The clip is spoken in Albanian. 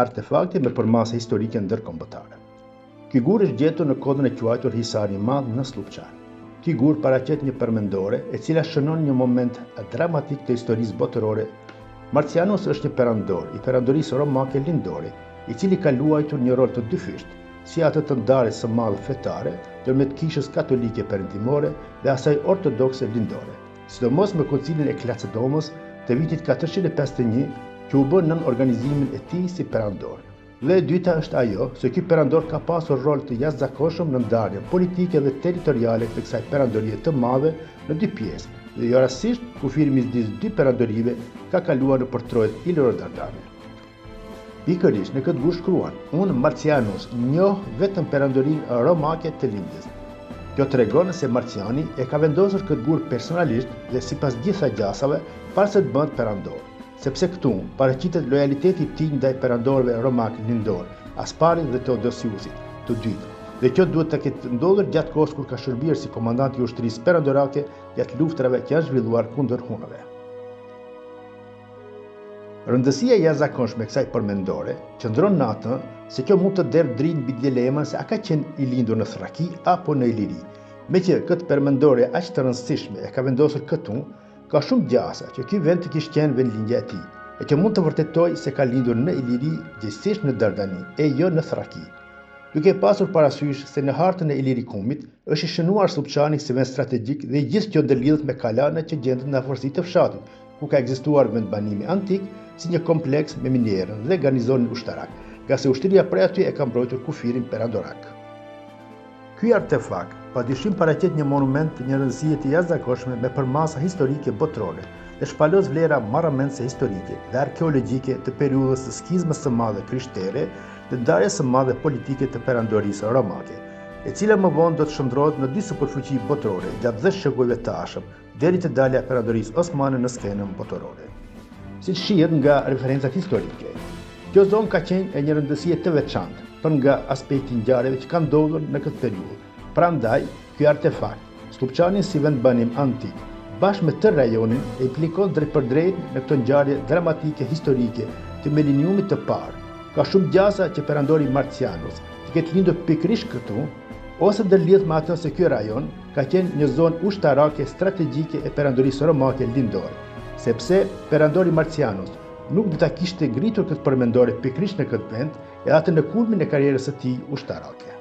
artefakte me përmasa historike ndërkombëtare. Ky gur është gjetur në kodën e quajtur Hisari i Madh në Slupçan. Ky gur paraqet një permendore e cila shënon një moment dramatik të historisë botërore. Marcianus është një perandor i perandorisë romake lindore, i cili ka luajtur një rol të dyfisht, si atë të ndarjes së madhe fetare ndërmjet kishës katolike perëndimore dhe asaj ortodokse lindore, sidomos me koncilin e Klacedomos të vitit 451, që u bën nën organizimin e tij si perandor. Dhe e dyta është ajo se ky perandor ka pasur rol të jashtëzakonshëm në ndarjen politike dhe territoriale të kësaj perandorie të madhe në dy pjesë, dhe jo rastësisht kufiri midis dy perandorive ka kaluar në përtrojet Iliro-Dardane. Pikërisht në këtë gur shkruan: unë Marcianus njoh vetëm perandorinë romake të lindjes. Kjo tregon se Marciani e ka vendosur këtë gur personalisht dhe sipas gjitha gjasave para se të bëhet perandor, sepse këtu paraqitet lojaliteti i tij ndaj perandorëve romak lindor, Asparit dhe Theodosiusit, të dytë. Dhe kjo duhet të ketë ndodhur gjatë kohës kur ka shërbyer si komandant i ushtrisë perandorake gjatë luftrave që janë zhvilluar kundër hunëve. Rëndësia e jashtëzakonshme e kësaj përmendore qëndron në atë se kjo mund të derë dritë mbi dilemën se a ka qenë i lindur në Thraki apo në Iliri. Meqë këtë përmendore aq të rëndësishme e ka vendosur këtu, ka shumë gjasa që ky vend të kishte qenë vendlindja e tij, e që mund të vërtetoj se ka lindur në Iliri, gjithsesi në Dardani, e jo në Thraki. Duke pasur parasysh se në hartën e Ilirikumit është i shënuar Slupçani si vend strategjik dhe gjithë kjo ndërlidhet me kalanët që gjendet në afërsitë të fshatit, ku ka ekzistuar vendbanimi antik si një kompleks me minierën dhe garnizonin ushtarak, nga se ushtria prej aty e ka mbrojtur kufirin perandorak. Ky artefakt padyshim paraqet një monument të një rëndësie të jashtëzakonshme me përmasa historike botërore dhe shpalos vlera marramendse historike dhe arkeologjike të periudhës së skizmës së madhe krishtere dhe ndarjes së madhe politike të perandorisë romake, e cila më vonë do të shndrohet në dy superfuqi botërore gjatë 10 shekujve të ashëm, deri te dalja e perandorisë osmane në skenën botërore. Siç shihet nga referencat historike, kjo zonë ka qenë e një rëndësie të veçantë për nga aspekti i ngjarjeve që kanë ndodhur në këtë periudhë. Prandaj, ky artefakt, Slupçani si vendbanim antik, bashkë me tërë rajonin, e implikon drejt për drejt në këtë ngjarje dramatike historike të mileniumit të parë. Ka shumë gjasa që perandori Marcianus të ketë lindur pikërisht këtu, ose ndërlidhet me atë se ky rajon ka qenë një zonë ushtarake strategjike e perandorisë romake lindore, sepse perandori Marcianus nuk do ta kishte ngritur këtë përmendore pikërisht në këtë vend, e atë në kulmin e karrierës së tij ushtarake.